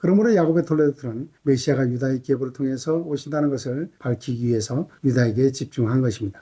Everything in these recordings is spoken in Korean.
그러므로 야곱의 돌레들은 메시아가 유다의 계보를 통해서 오신다는 것을 밝히기 위해서 유다에게 집중한 것입니다.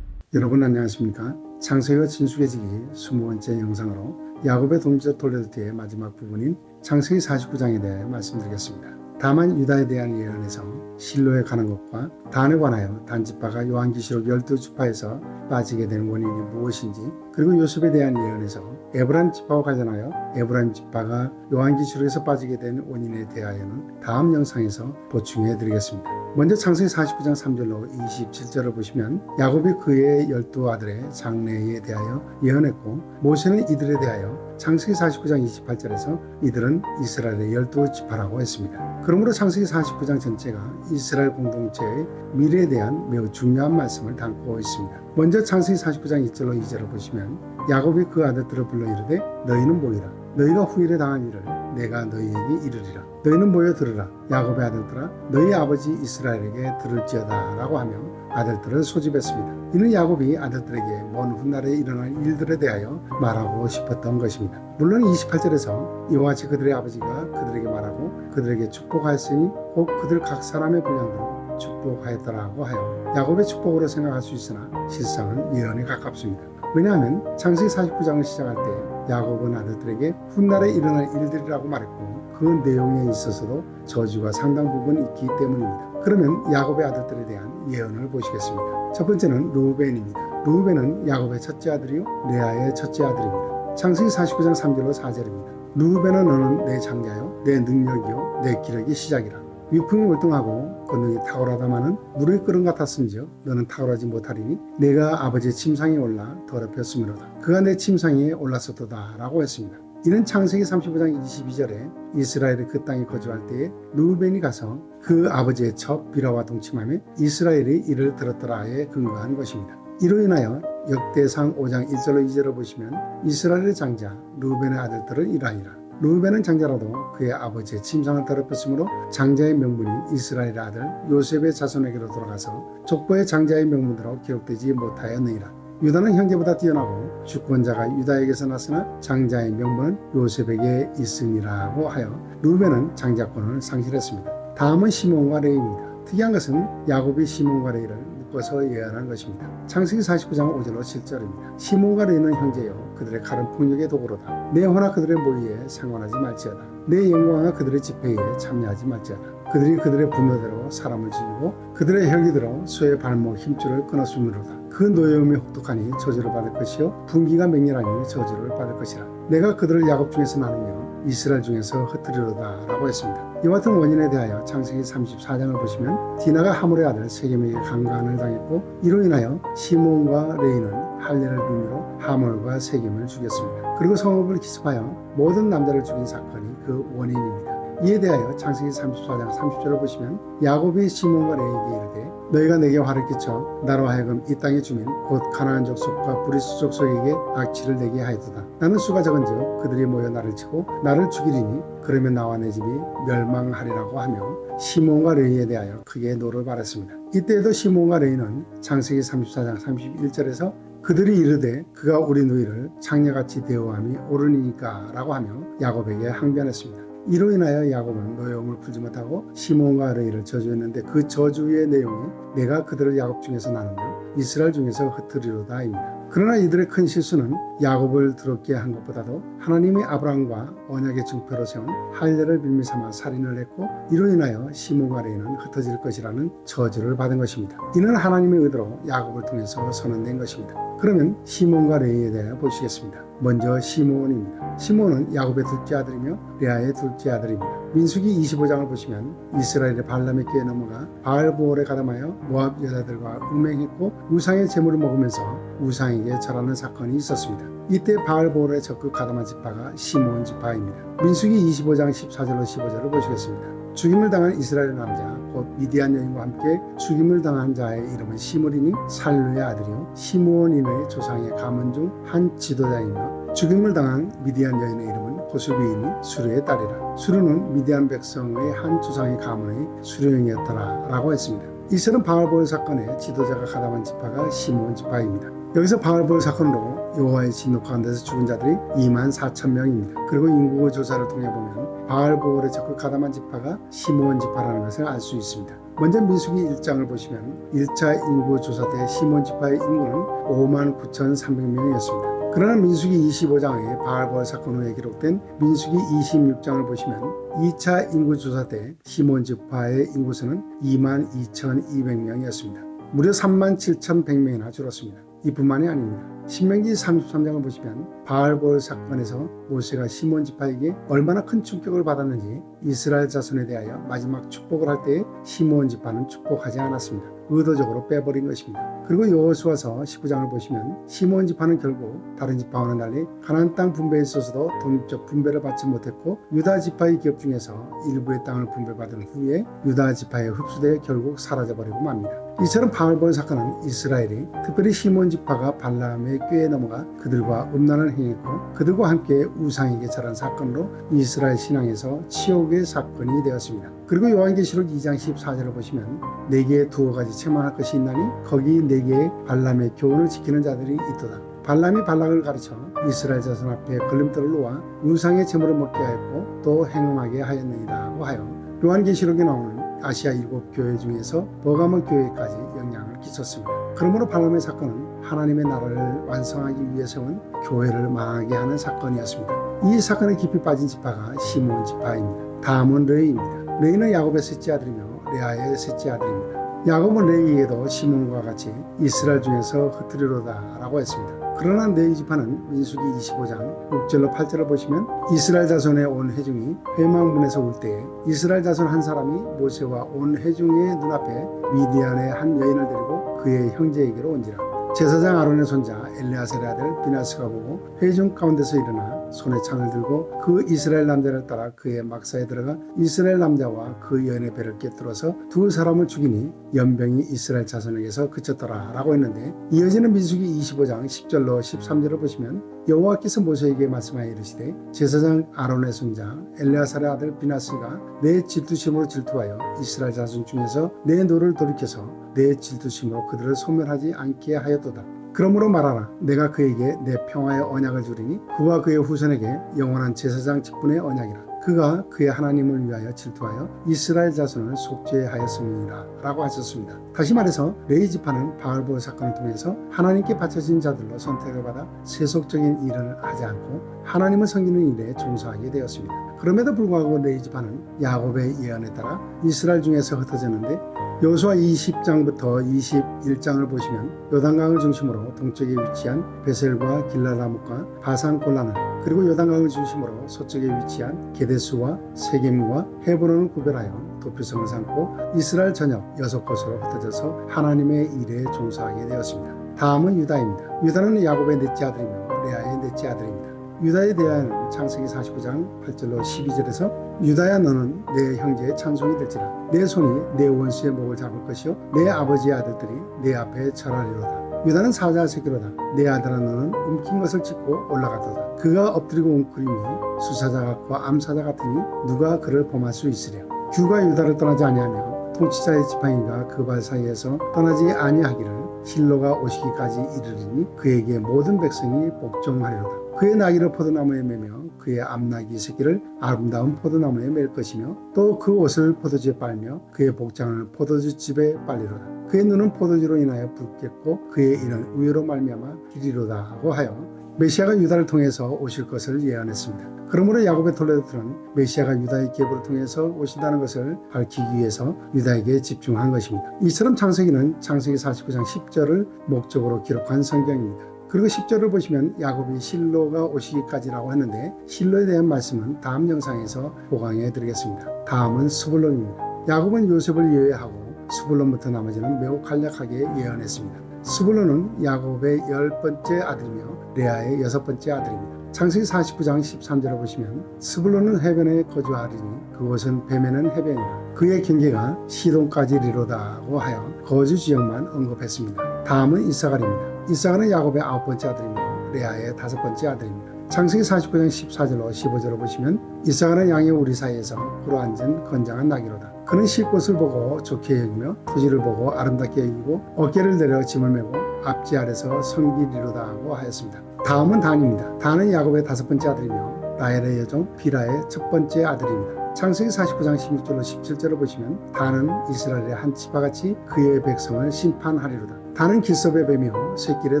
여러분 안녕하십니까? 창세기와 진수계시기 20번째 영상으로 야곱의 동지적 돌레드의 마지막 부분인 창세기 49장에 대해 말씀드리겠습니다. 다만 유다에 대한 예언에서 실로에 가는 것과 단에 관하여 단지파가 요한계시록 12지파에서 빠지게 된 원인이 무엇인지, 그리고 요셉에 대한 예언에서 에브라임 지파와 관련하여 에브라임 지파가 요한계시록에서 빠지게 된 원인에 대하여는 다음 영상에서 보충해 드리겠습니다. 먼저 창세기 49장 3절로 27절을 보시면 야곱이 그의 12아들의 장래에 대하여 예언했고, 모세는 이들에 대하여 창세기 49장 28절에서 이들은 이스라엘의 12지파라고 했습니다. 그러므로 창세기 49장 전체가 이스라엘 공동체의 미래에 대한 매우 중요한 말씀을 담고 있습니다. 먼저 창세기 49장 1절로 2절을 보시면 야곱이 그 아들들을 불러 이르되 너희는 모이라. 너희가 후일에 당한 일을 내가 너희에게 이르리라. 너희는 모여 들으라. 야곱의 아들들아 너희 아버지 이스라엘에게 들을지어다 라고 하며 아들들을 소집했습니다. 이는 야곱이 아들들에게 먼 훗날에 일어날 일들에 대하여 말하고 싶었던 것입니다. 물론 28절에서 이와 같이 그들의 아버지가 그들에게 말하고 그들에게 축복하였으니 곧 그들 각 사람의 분량대로 축복하였더라고 하여 야곱의 축복으로 생각할 수 있으나 실상은 예언에 가깝습니다. 왜냐하면 창세기 49장을 시작할 때 야곱은 아들들에게 훗날에 일어날 일들이라고 말했고, 그 내용에 있어서도 저주가 상당 부분 있기 때문입니다. 그러면 야곱의 아들들에 대한 예언을 보시겠습니다. 첫 번째는 루벤입니다. 루벤은 야곱의 첫째 아들이요 레아의 첫째 아들입니다. 창세기 49장 3절로 4절입니다. 루벤아 너는 내 장자요 내 능력이요 내 기력이 시작이라. 위풍이 월등하고 권능이 탁월하다마는 물의 끓음 같았은지요 너는 탁월하지 못하리니 내가 아버지의 침상에 올라 더럽혔으므로다. 그가 내 침상에 올랐었도다 라고 했습니다. 이는 창세기 35장 22절에 이스라엘이 그 땅에 거주할 때에 루벤이 가서 그 아버지의 첩 비라와 동침하며 이스라엘이 이를 들었더라에 근거한 것입니다. 이로 인하여 역대상 5장 1절로 2절을 보시면 이스라엘의 장자 루벤의 아들들은 이러하니라. 루벤은 장자라도 그의 아버지의 침상을 더럽혔으므로 장자의 명분이 이스라엘의 아들 요셉의 자손에게로 돌아가서 족보의 장자의 명분으로 기록되지 못하였느니라. 유다는 형제보다 뛰어나고 주권자가 유다에게서 났으나 장자의 명분은 요셉에게 있으니라고 하여 루벤은 장자권을 상실했습니다. 다음은 시몬과 레위입니다. 특이한 것은 야곱이 시몬과 레위를 묶어서 예언한 것입니다. 창세기 49장 5절로 7절입니다. 시몬과 레위는 형제요 그들의 칼은 폭력의 도구로다. 내 화나 그들의 모의에 상관하지 말지어다. 내 영광과 그들의 집회에 참여하지 말지어다. 그들이 그들의 분노대로 사람을 죽이고 그들의 혈기대로 소의 발목 힘줄을 끊었으므로다. 그 노여움이 혹독하니 저주를 받을 것이요 분기가 맹렬하니 저주를 받을 것이라. 내가 그들을 야곱 중에서 나누며 이스라엘 중에서 흩트리로다 라고 했습니다. 이와 같은 원인에 대하여 창세기 34장을 보시면 디나가 하몰의 아들 세겜에게 강간을 당했고, 이로 인하여 시몬과 레이는 할례를 빌미로 하몰과 세겜을 죽였습니다. 그리고 성읍을 기습하여 모든 남자를 죽인 사건이 그 원인입니다. 이에 대하여 창세기 34장 30절을 보시면 야곱이 시몬과 레이에게 이르되 너희가 내게 화를 끼쳐 나로 하여금 이 땅의 주민 곧 가나안 족속과 브리스 족속에게 악취를 내게 하였도다. 나는 수가 적은즉 그들이 모여 나를 치고 나를 죽이리니 그러면 나와 내 집이 멸망하리라고 하며 시몬과 레이에 대하여 크게 노를 바랐습니다. 이때에도 시몬과 레이는 창세기 34장 31절에서 그들이 이르되 그가 우리 누이를 창녀같이 대우함이 옳으니까 라고 하며 야곱에게 항변했습니다. 이로 인하여 야곱은 노여움을 풀지 못하고 시몬과 레이를 저주했는데 그 저주의 내용이 내가 그들을 야곱 중에서 나누며 이스라엘 중에서 흩트리로다입니다. 그러나 이들의 큰 실수는 야곱을 더럽게 한 것보다도 하나님이 아브라함과 언약의 증표로 세운 할례를 빌미삼아 살인을 했고, 이로 인하여 시몬과 레이는 흩어질 것이라는 저주를 받은 것입니다. 이는 하나님의 의도로 야곱을 통해서 선언된 것입니다. 그러면 시몬과 레이에 대해 보시겠습니다. 먼저 시몬입니다. 시몬은 야곱의 둘째 아들이며 레아의 둘째 아들입니다. 민수기 25장을 보시면 이스라엘의 발람의 꾀에 넘어가 바알보올에 가담하여 모압 여자들과 음행했고 우상의 제물을 먹으면서 우상에게 절하는 사건이 있었습니다. 이때 바알보올에 적극 가담한 지파가 시몬 지파입니다. 민수기 25장 14절로 15절을 보시겠습니다. 죽임을 당한 이스라엘 남자 곧 미디안 여인과 함께 죽임을 당한 자의 이름은 시므리니 살루의 아들이요 시므온인의 조상의 가문 중 한 지도자이며, 죽임을 당한 미디안 여인의 이름은 고수비인이 수르의 딸이라. 수르는 미디안 백성의 한 조상의 가문의 수르형이었더라 라고 했습니다. 이스라엘 바알보을 사건의 지도자가 가담한 지파가 시므온 지파입니다. 여기서 바알보을 사건으로 여호와의 진노 가운데서 죽은 자들이 24,000명입니다. 그리고 인구 조사를 통해 보면 바알보을에 적극 가담한 지파가 시므온 지파라는 것을 알 수 있습니다. 먼저 민수기 1장을 보시면 1차 인구 조사 때 시므온 지파의 인구는 59,300명이었습니다. 그러나 민수기 25장의 바알보을 사건 후에 기록된 민수기 26장을 보시면 2차 인구 조사 때 시므온 지파의 인구수는 22,200명이었습니다. 무려 37,100명이나 줄었습니다. 이뿐만이 아닙니다. 신명기 33장을 보시면 바알보을 사건에서 모세가 시므온 지파에게 얼마나 큰 충격을 받았는지 이스라엘 자손에 대하여 마지막 축복을 할 때 시므온 지파는 축복하지 않았습니다. 의도적으로 빼버린 것입니다. 그리고 여호수아서 19장을 보시면 시므온 지파는 결국 다른 지파와는 달리 가나안 땅 분배에 있어서도 독립적 분배를 받지 못했고 유다 지파의 기업 중에서 일부의 땅을 분배받은 후에 유다 지파에 흡수돼 결국 사라져버리고 맙니다. 이처럼 바알보을 사건은 이스라엘이 특별히 시므온 지파가 발람의 꾀에 넘어가 그들과 음란을 행했고 그들과 함께 우상에게 절한 사건으로 이스라엘 신앙에서 치욕의 사건이 되었습니다. 그리고 요한계시록 2장 14절을 보시면 내게 두어 가지 책망할 것이 있나니 거기 내게 발람의 교훈을 지키는 자들이 있도다. 발람이 발락을 가르쳐 이스라엘 자손 앞에 걸림돌을 놓아 우상의 제물을 먹게 하였고 또 행음하게 하였느니라고 하여 요한계시록에 나오는 아시아 7교회 중에서 버가모 교회까지 영향을 끼쳤습니다. 그러므로 발람의 사건은 하나님의 나라를 완성하기 위해 세운 교회를 망하게 하는 사건이었습니다. 이 사건에 깊이 빠진 지파가 시므온 지파입니다. 다음은 레위입니다. 레위는 야곱의 셋째 아들이며 레아의 셋째 아들입니다. 야곱은 레위에도 시므온과 같이 이스라엘 중에서 흩트리로다 라고 했습니다. 그러나 레위 지파는 민수기 25장 6절로 8절을 보시면 이스라엘 자손의 온 회중이 회망문에서 울 때에 이스라엘 자손 한 사람이 모세와 온 회중의 눈앞에 미디안의 한 여인을 데리고 그의 형제에게로 온지라. 제사장 아론의 손자 엘레아살의 아들 비나스가 보고 회중 가운데서 일어나 손에 창을 들고 그 이스라엘 남자를 따라 그의 막사에 들어가 이스라엘 남자와 그 여인의 배를 꿰뚫어서 두 사람을 죽이니 연병이 이스라엘 자손에게서 그쳤더라 라고 했는데, 이어지는 민수기 25장 10절로 13절을 보시면 여호와께서 모세에게 말씀하여 이르시되 제사장 아론의 손자 엘레아살의 아들 비나스가 내 질투심으로 질투하여 이스라엘 자손 중에서 내 노를 돌이켜서 내 질투심으로 그들을 소멸하지 않게 하였도다. 그러므로 말하라. 내가 그에게 내 평화의 언약을 주리니 그와 그의 후손에게 영원한 제사장 직분의 언약이라. 그가 그의 하나님을 위하여 질투하여 이스라엘 자손을 속죄하였음이니라 라고 하셨습니다. 다시 말해서 레위 지파는 바알보을 사건을 통해서 하나님께 바쳐진 자들로 선택을 받아 세속적인 일을 하지 않고 하나님을 섬기는 일에 종사하게 되었습니다. 그럼에도 불구하고 레위 지파는 야곱의 예언에 따라 이스라엘 중에서 흩어졌는데, 여호수아 20장부터 21장을 보시면 요단강을 중심으로 동쪽에 위치한 베셀과 길라라못과 바산 골란을, 그리고 요단강을 중심으로 서쪽에 위치한 게데스와 세겜과 헤브론을 구별하여 도피성을 삼고 이스라엘 전역 6곳으로 흩어져서 하나님의 일에 종사하게 되었습니다. 다음은 유다입니다. 유다는 야곱의 넷째 아들이며 레아의 넷째 아들입니다. 유다에 대하여는 창세기 49장 8절로 12절에서 유다야 너는 내 형제의 찬송이 될지라. 내 손이 내 원수의 목을 잡을 것이요 내 아버지의 아들들이 내 앞에 절하리로다. 유다는 사자 새끼로다. 내 아들아 너는 움킨 것을 짚고 올라가도다. 그가 엎드리고 웅크림이 수사자 같고 암사자 같으니 누가 그를 범할 수 있으랴. 규가 유다를 떠나지 아니하며 통치자의 지팡이가 그 발 사이에서 떠나지 아니하기를 실로가 오시기까지 이르리니 그에게 모든 백성이 복종하리로다. 그의 나귀를 포도나무에 매며 그의 암나귀 새끼를 아름다운 포도나무에 맬 것이며 또 그 옷을 포도주에 빨며 그의 복장을 포도주집에 빨리로다. 그의 눈은 포도주로 인하여 붉겠고 그의 이는 우유로 말미암아 기리로다 하고 하여 메시아가 유다를 통해서 오실 것을 예언했습니다. 그러므로 야곱의 톨레도트는 메시아가 유다의 계보를 통해서 오신다는 것을 밝히기 위해서 유다에게 집중한 것입니다. 이처럼 창세기는 창세기 49장 10절을 목적으로 기록한 성경입니다. 그리고 10절을 보시면 야곱이 실로가 오시기까지라고 했는데 실로에 대한 말씀은 다음 영상에서 보강해 드리겠습니다. 다음은 스불론입니다. 야곱은 요셉을 예외하고 스불론부터 나머지는 매우 간략하게 예언했습니다. 스불론은 야곱의 10번째 아들이며 레아의 6번째 아들입니다. 창세기 49장 13절을 보시면 스불론은 해변에 거주하리니 그곳은 뱀에는 해변이라. 그의 경계가 시돈까지리로다고 하여 거주 지역만 언급했습니다. 다음은 이사갈입니다. 이사갈은 야곱의 9번째 아들이며 레아의 5번째 아들입니다. 창세기 49장 14절로 15절로 보시면 이삭은 양의 우리 사이에서 굴러앉은 건장한 나귀로다. 그는 쉴 곳을 보고 좋게 여기며 토지를 보고 아름답게 여기고 어깨를 내려 짐을 메고 앞지 아래서 섬기리로다 하고 하였습니다. 다음은 단입니다. 단은 야곱의 5번째 아들이며 라헬의 여종 빌하의 첫 번째 아들입니다. 창세기 49장 16절로 17절을 보시면 단은 이스라엘의 한 지파같이 그의 백성을 심판하리로다. 단은 길섭의 뱀이요 새끼의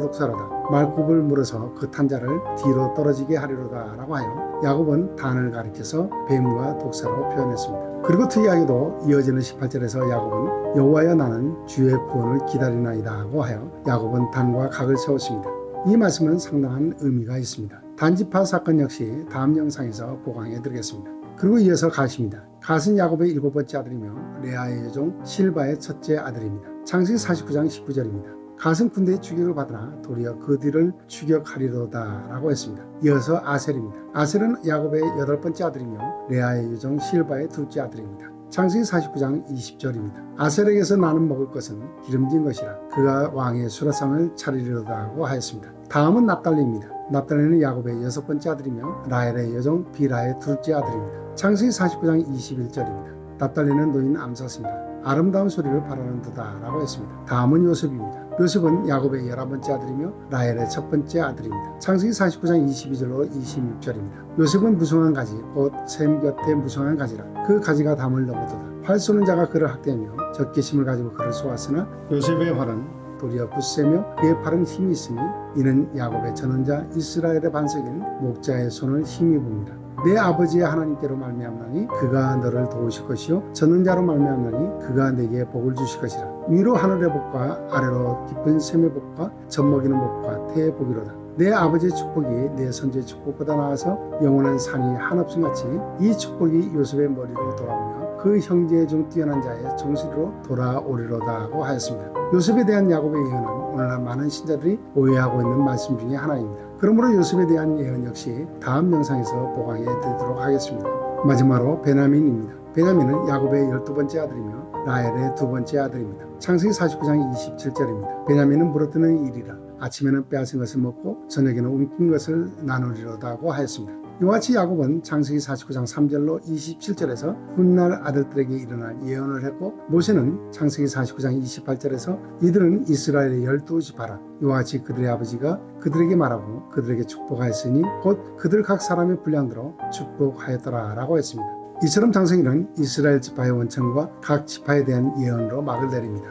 독사로다. 말굽을 물어서 그 탄자를 뒤로 떨어지게 하리로다 라고 하여 야곱은 단을 가리켜서 뱀과 독사로 표현했습니다. 그리고 특이하게도 이어지는 18절에서 야곱은 여호와여 나는 주의 구원을 기다리나이다 하고 하여 야곱은 단과 각을 세웠습니다. 이 말씀은 상당한 의미가 있습니다. 단지파 사건 역시 다음 영상에서 보강해 드리겠습니다. 그리고 이어서 갓입니다. 갓은 야곱의 7번째 아들이며 레아의 여종 실바의 첫째 아들입니다. 창세기 49장 19절입니다. 갓은 군대의 추격을 받으나 도리어 그 뒤를 추격하리로다 라고 했습니다. 이어서 아셀입니다. 아셀은 야곱의 8번째 아들이며 레아의 여종 실바의 둘째 아들입니다. 창세기 49장 20절입니다. 아셀에게서 나는 먹을 것은 기름진 것이라 그가 왕의 수라상을 차리리로다 하고 하였습니다. 다음은 납달리입니다. 납달리는 야곱의 6번째 아들이며 라헬의 여종 빌하의 둘째 아들입니다. 창세기 49장 21절입니다. 납달리는 노인 암사스입니다. 아름다운 소리를 바라는도다 라고 했습니다. 다음은 요셉입니다. 요셉은 야곱의 11번째 아들이며 라헬의 첫 번째 아들입니다. 창세기 49장 22절로 26절입니다. 요셉은 무성한 가지 곧 샘 곁에 무성한 가지라 그 가지가 담을 넘어도다. 활 쏘는 자가 그를 학대하며 적개심을 가지고 그를 쏘았으나 요셉의 활은 도리어 굳세며 그의 팔은 힘이 있으니 이는 야곱의 전원자 이스라엘의 반석인 목자의 손을 힘입습니다. 내 아버지의 하나님께로 말미암나니 그가 너를 도우실 것이요 전능자로 말미암나니 그가 내게 복을 주실 것이라. 위로 하늘의 복과 아래로 깊은 샘의 복과 젖먹이는 복과 태의 복이로다. 내 아버지의 축복이 내 선조의 축복보다 나아서 영원한 산이 한없음같이 이 축복이 요셉의 머리로 돌아오며 그 형제 중 뛰어난 자의 정수리로 돌아오리로다 하고 하였습니다. 요셉에 대한 야곱의 예언은 오늘날 많은 신자들이 오해하고 있는 말씀 중에 하나입니다. 그러므로 요셉에 대한 예언 역시 다음 영상에서 보강해 드리도록 하겠습니다. 마지막으로 베냐민입니다. 베냐민은 야곱의 12번째 아들이며 라헬의 2번째 아들입니다. 창세기 49장 27절입니다. 베냐민은 물어뜯는 일이라 아침에는 빼앗은 것을 먹고 저녁에는 움킨 것을 나누리로다 하고 하였습니다. 이와 같이 야곱은 창세기 49장 3절로 27절에서 훗날 아들들에게 일어날 예언을 했고 모세는 창세기 49장 28절에서 이들은 이스라엘의 12지파라 이와 같이 그들의 아버지가 그들에게 말하고 그들에게 축복하였으니 곧 그들 각 사람의 분량대로 축복하였더라 라고 했습니다. 이처럼 창세기는 이스라엘 지파의 원천과 각 지파에 대한 예언으로 막을 내립니다.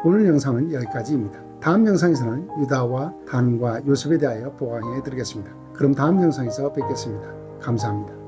오늘 영상은 여기까지입니다. 다음 영상에서는 유다와 단과 요셉에 대하여 보강해 드리겠습니다. 그럼 다음 영상에서 뵙겠습니다. 감사합니다.